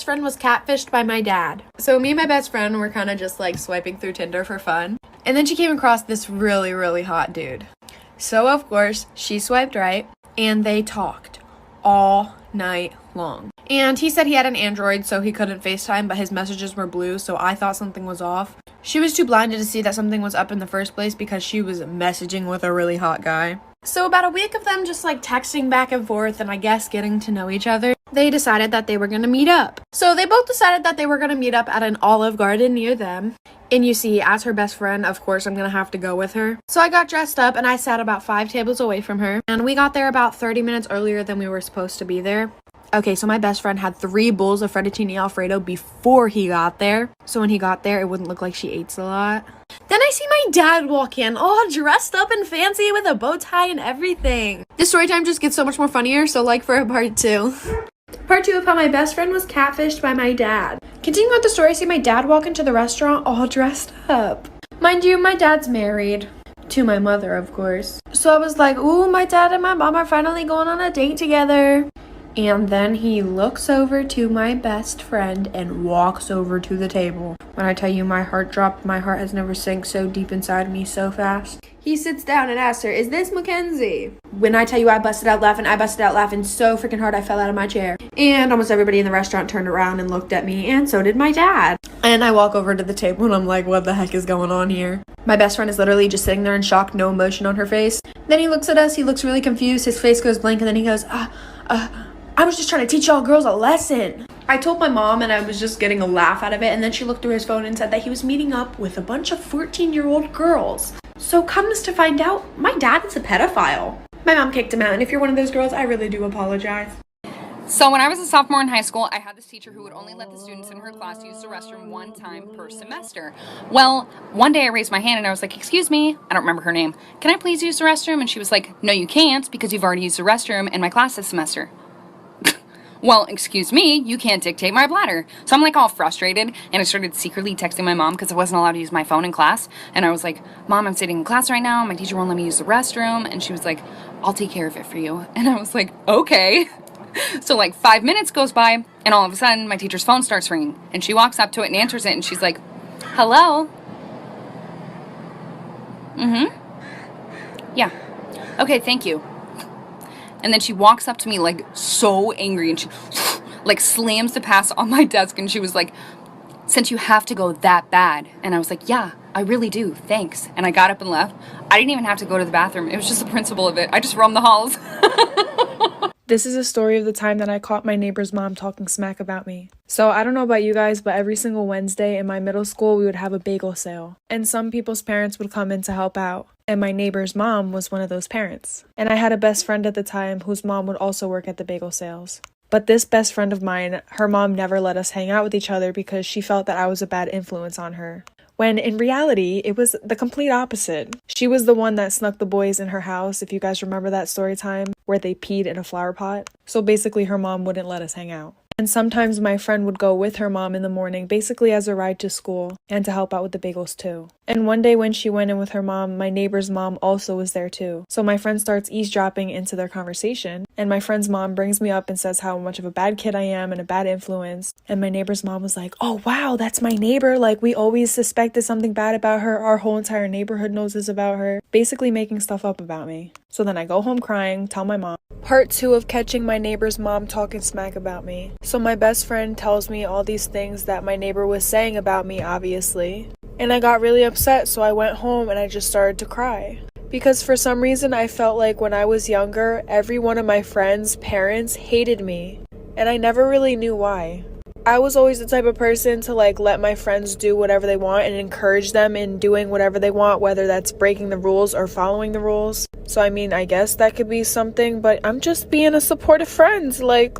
best friend was catfished by my dad. So me and my best friend were kind of just like swiping through Tinder for fun. And then she came across this really, really hot dude. So of course, she swiped right and they talked all night long. And he said he had an Android, so he couldn't FaceTime, but his messages were blue, so I thought something was off. She was too blinded to see that something was up in the first place because she was messaging with a really hot guy. So about a week of them just like texting back and forth and I guess getting to know each other, they decided that they were going to meet up. So they both decided that they were going to meet up at an Olive Garden near them. And you see, as her best friend, of course, I'm going to have to go with her. So I got dressed up and I sat about 5 tables away from her. And we got there about 30 minutes earlier than we were supposed to be there. Okay, so my best friend had 3 bowls of fettuccine alfredo before he got there. So when he got there, it wouldn't look like she ate a lot. Then I see my dad walk in, all dressed up and fancy with a bow tie and everything. This story time just gets so much more funnier, so like for a part 2. Part 2 of how my best friend was catfished by my dad. Continuing with the story, I see my dad walk into the restaurant all dressed up. Mind you, my dad's married. To my mother, of course. So I was like, ooh, my dad and my mom are finally going on a date together. And then he looks over to my best friend and walks over to the table. When I tell you my heart dropped, my heart has never sank so deep inside me so fast. He sits down and asks her, "Is this Mackenzie?" When I tell you I busted out laughing so freaking hard I fell out of my chair. And almost everybody in the restaurant turned around and looked at me, and so did my dad. And I walk over to the table and I'm like, what the heck is going on here? My best friend is literally just sitting there in shock, no emotion on her face. Then he looks at us, he looks really confused, his face goes blank, and then he goes, I was just trying to teach y'all girls a lesson. I told my mom and I was just getting a laugh out of it, and then she looked through his phone and said that he was meeting up with a bunch of 14-year-old girls. So comes to find out, my dad is a pedophile. My mom kicked him out, and if you're one of those girls, I really do apologize. So when I was a sophomore in high school, I had this teacher who would only let the students in her class use the restroom 1 time per semester. Well, one day I raised my hand and I was like, "Excuse me," I don't remember her name, "can I please use the restroom?" And she was like, "No, you can't, because you've already used the restroom in my class this semester." Well, excuse me, you can't dictate my bladder. So I'm like all frustrated, and I started secretly texting my mom because I wasn't allowed to use my phone in class. And I was like, "Mom, I'm sitting in class right now. My teacher won't let me use the restroom." And she was like, "I'll take care of it for you." And I was like, okay. So like 5 minutes goes by, and all of a sudden my teacher's phone starts ringing. And she walks up to it and answers it, and she's like, "Hello?" "Yeah. Okay, thank you." And then she walks up to me like so angry, and she like slams the pass on my desk, and she was like, "Since you have to go that bad." And I was like, "Yeah, I really do, thanks." And I got up and left. I didn't even have to go to the bathroom. It was just the principle of it. I just roamed the halls. This is a story of the time that I caught my neighbor's mom talking smack about me. So I don't know about you guys, but every single Wednesday in my middle school, we would have a bagel sale. And some people's parents would come in to help out. And my neighbor's mom was one of those parents. And I had a best friend at the time whose mom would also work at the bagel sales. But this best friend of mine, her mom never let us hang out with each other because she felt that I was a bad influence on her. When in reality, it was the complete opposite. She was the one that snuck the boys in her house, if you guys remember that story time, where they peed in a flower pot. So basically her mom wouldn't let us hang out. And sometimes my friend would go with her mom in the morning, basically as a ride to school, and to help out with the bagels too. And one day when she went in with her mom, my neighbor's mom also was there too. So my friend starts eavesdropping into their conversation, and my friend's mom brings me up and says how much of a bad kid I am and a bad influence. And my neighbor's mom was like, "Oh wow, that's my neighbor. Like, we always suspected something bad about her. Our whole entire neighborhood knows this about her." Basically making stuff up about me. So then I go home crying, tell my mom. Part 2 of catching my neighbor's mom talking smack about me. So my best friend tells me all these things that my neighbor was saying about me, obviously. And I got really upset, so I went home and I just started to cry. Because for some reason I felt like when I was younger, every one of my friends' parents hated me. And I never really knew why. I was always the type of person to like let my friends do whatever they want and encourage them in doing whatever they want, whether that's breaking the rules or following the rules. So I mean, I guess that could be something, but I'm just being a supportive friend, like...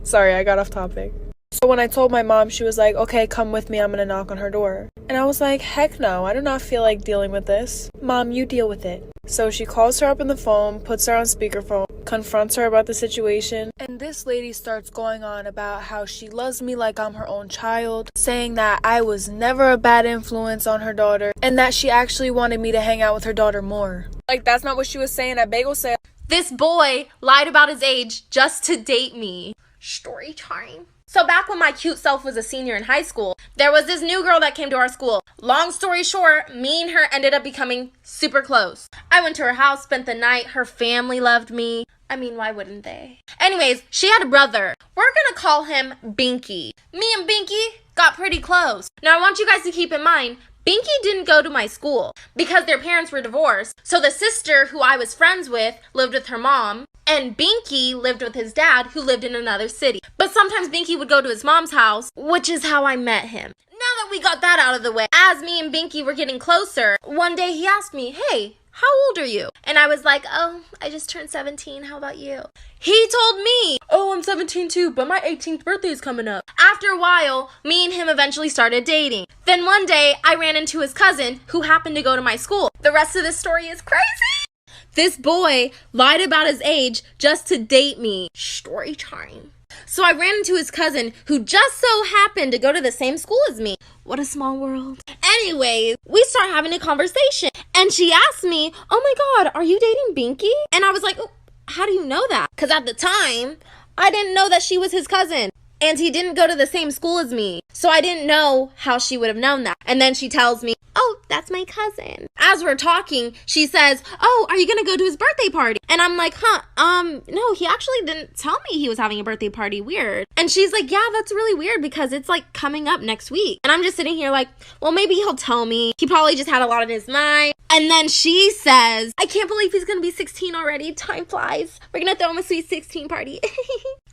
Sorry, I got off topic. So when I told my mom, she was like, "Okay, come with me, I'm gonna knock on her door." And I was like, heck no, I do not feel like dealing with this. "Mom, you deal with it." So she calls her up on the phone, puts her on speakerphone, confronts her about the situation, and this lady starts going on about how she loves me like I'm her own child, saying that I was never a bad influence on her daughter, and that she actually wanted me to hang out with her daughter more. Like, that's not what she was saying at bagel sale. This boy lied about his age just to date me. Story time. So back when my cute self was a senior in high school, there was this new girl that came to our school. Long story short, me and her ended up becoming super close. I went to her house, spent the night. Her family loved me. I mean, why wouldn't they? Anyways, she had a brother. We're gonna call him Binky. Me and Binky got pretty close. Now I want you guys to keep in mind, Binky didn't go to my school because their parents were divorced. So the sister who I was friends with lived with her mom, and Binky lived with his dad who lived in another city. But sometimes Binky would go to his mom's house, which is how I met him. Now that we got that out of the way, as me and Binky were getting closer, one day he asked me, "Hey, how old are you?" And I was like, "Oh, I just turned 17. How about you?" He told me, "Oh, I'm 17 too, but my 18th birthday is coming up." After a while, me and him eventually started dating. Then one day, I ran into his cousin who happened to go to my school. The rest of this story is crazy. This boy lied about his age just to date me. Story time. So I ran into his cousin who just so happened to go to the same school as me. What a small world. Anyways, we start having a conversation and she asked me, "Oh my God, are you dating Binky?" And I was like, "Oh, how do you know that?" Because at the time, I didn't know that she was his cousin. And he didn't go to the same school as me. So I didn't know how she would have known that. And then she tells me, "Oh, that's my cousin." As we're talking, she says, "Oh, are you going to go to his birthday party?" And I'm like, no, he actually didn't tell me he was having a birthday party. Weird. And she's like, "Yeah, that's really weird because it's like coming up next week." And I'm just sitting here like, well, maybe he'll tell me. He probably just had a lot on his mind. And then she says, "I can't believe he's going to be 16 already. Time flies. We're going to throw him a sweet 16 party."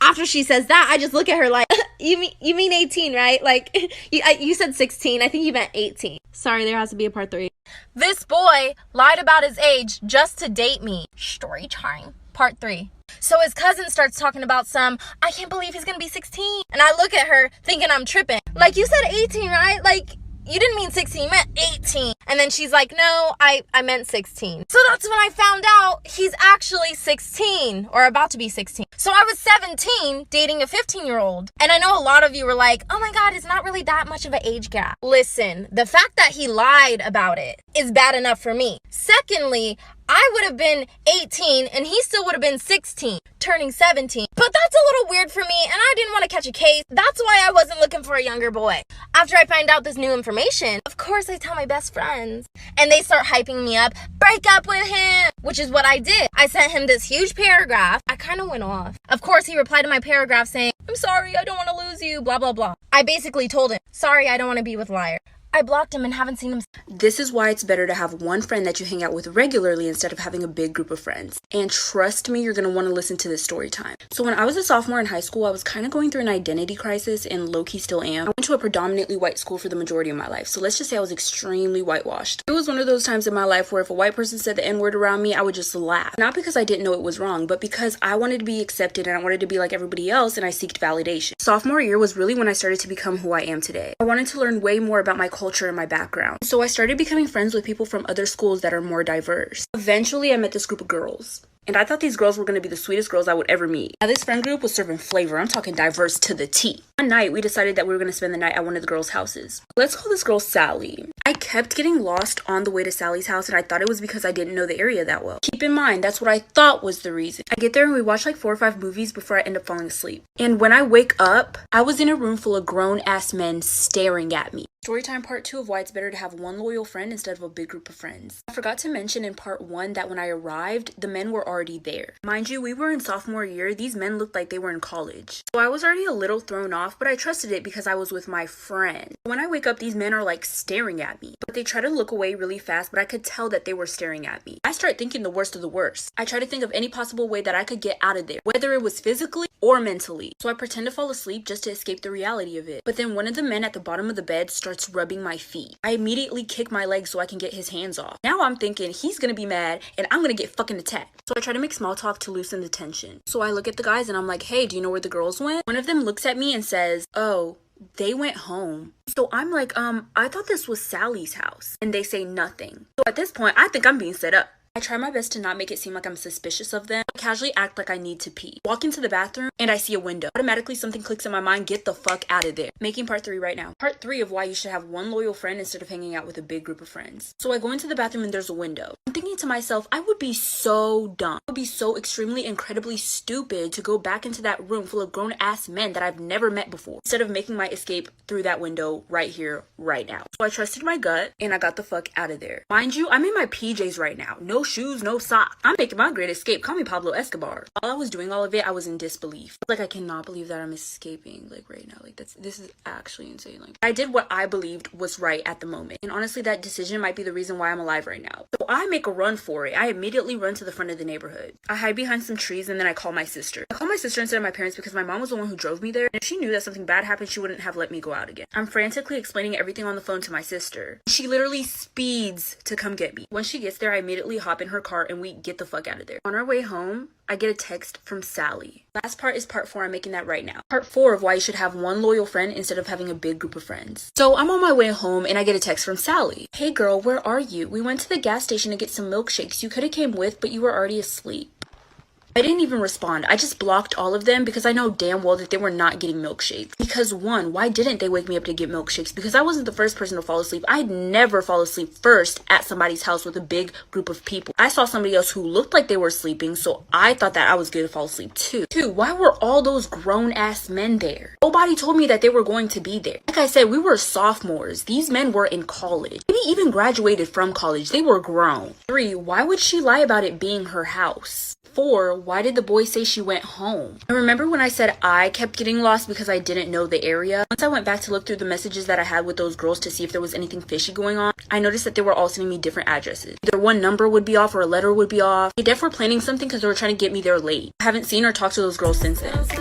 After she says that, I just look at her like, you mean 18, right? Like, you said 16. I think you meant 18. Sorry, there has to be a part 3. This boy lied about his age just to date me. Story time. Part 3. So his cousin starts talking about "I can't believe he's going to be 16. And I look at her thinking I'm tripping. Like, you said 18, right? Like, you didn't mean 16, you meant 18. And then she's like, "No, I meant 16. So that's when I found out he's actually 16 or about to be 16. So I was 17 dating a 15-year-old. And I know a lot of you were like, "Oh my God, it's not really that much of an age gap." Listen, the fact that he lied about it is bad enough for me. Secondly, I would have been 18 and he still would have been 16, turning 17. But that's a little weird for me and I didn't want to catch a case. That's why I wasn't looking for a younger boy. After I find out this new information, of course I tell my best friends. And they start hyping me up. "Break up with him," which is what I did. I sent him this huge paragraph. I kind of went off. Of course, he replied to my paragraph saying, "I'm sorry, I don't want to lose you, blah, blah, blah." I basically told him, "Sorry, I don't want to be with Liar." I blocked him and haven't seen him. This is why it's better to have one friend that you hang out with regularly instead of having a big group of friends. And trust me, you're going to want to listen to this story time. So when I was a sophomore in high school, I was kind of going through an identity crisis and low-key still am. I went to a predominantly white school for the majority of my life. So let's just say I was extremely whitewashed. It was one of those times in my life where if a white person said the N-word around me, I would just laugh. Not because I didn't know it was wrong, but because I wanted to be accepted and I wanted to be like everybody else and I seeked validation. Sophomore year was really when I started to become who I am today. I wanted to learn way more about my culture and my background. So I started becoming friends with people from other schools that are more diverse. Eventually, I met this group of girls. And I thought these girls were going to be the sweetest girls I would ever meet. Now, this friend group was serving flavor. I'm talking diverse to the T. One night, we decided that we were going to spend the night at one of the girls' houses. Let's call this girl Sally. I kept getting lost on the way to Sally's house, and I thought it was because I didn't know the area that well. Keep in mind, that's what I thought was the reason. I get there and we watch like 4 or 5 movies before I end up falling asleep. And when I wake up, I was in a room full of grown-ass men staring at me. Storytime part 2 of why it's better to have one loyal friend instead of a big group of friends. I forgot to mention in part 1 that when I arrived, the men were already there. Mind you, we were in sophomore year. These men looked like they were in college. So I was already a little thrown off, but I trusted it because I was with my friend. When I wake up, these men are like staring at me. But they try to look away really fast, but I could tell that they were staring at me. I start thinking the worst of the worst. I try to think of any possible way that I could get out of there, whether it was physically or mentally. So I pretend to fall asleep just to escape the reality of it. But then one of the men at the bottom of the bed starts rubbing my feet. I immediately kick my leg so I can get his hands off. Now I'm thinking he's gonna be mad and I'm gonna get fucking attacked. So I try to make small talk to loosen the tension. So I look at the guys and I'm like, "Hey, do you know where the girls went?" One of them looks at me and says, "Oh, they went home." So I'm like, I thought this was Sally's house. And they say nothing. So at this point, I think I'm being set up. I try my best to not make it seem like I'm suspicious of them. I casually act like I need to pee. Walk into the bathroom and I see a window. Automatically something clicks in my mind, get the fuck out of there. Making part 3 right now. Part 3 of why you should have one loyal friend instead of hanging out with a big group of friends. So I go into the bathroom and there's a window. I'm thinking to myself, I would be so dumb. I would be so extremely incredibly stupid to go back into that room full of grown ass men that I've never met before, instead of making my escape through that window right here, right now. So I trusted my gut and I got the fuck out of there. Mind you, I'm in my PJs right now. No shoes, no socks. I'm making my great escape. Call me Pablo Escobar. While I was doing all of it, I was in disbelief. Like, I cannot believe that I'm escaping, like, right now. Like, this is actually insane. Like, I did what I believed was right at the moment. And honestly, that decision might be the reason why I'm alive right now. So I make a run for it. I immediately run to the front of the neighborhood. I hide behind some trees and then I call my sister. I call my sister instead of my parents because my mom was the one who drove me there. And if she knew that something bad happened, she wouldn't have let me go out again. I'm frantically explaining everything on the phone to my sister. She literally speeds to come get me. When she gets there, I immediately hop in her car and we get the fuck out of there. On our way home, I get a text from Sally. Last part is part 4. I'm making that right now. Part 4 of why you should have one loyal friend instead of having a big group of friends. So I'm on my way home and I get a text from Sally. Hey girl, where are you? We went to the gas station to get some milkshakes. You could have came with, but you were already asleep. I didn't even respond. I just blocked all of them because I know damn well that they were not getting milkshakes. Because 1, why didn't they wake me up to get milkshakes? Because I wasn't the first person to fall asleep. I'd never fall asleep first at somebody's house with a big group of people. I saw somebody else who looked like they were sleeping, so I thought that I was going to fall asleep too. 2, why were all those grown ass men there? Nobody told me that they were going to be there. Like I said, we were sophomores. These men were in college. Maybe even graduated from college. They were grown. 3, why would she lie about it being her house? 4, why did the boy say she went home? And remember when I said I kept getting lost because I didn't know the area? Once I went back to look through the messages that I had with those girls to see if there was anything fishy going on, I noticed that they were all sending me different addresses. Either one number would be off or a letter would be off. They definitely were planning something because they were trying to get me there late. I haven't seen or talked to those girls since then.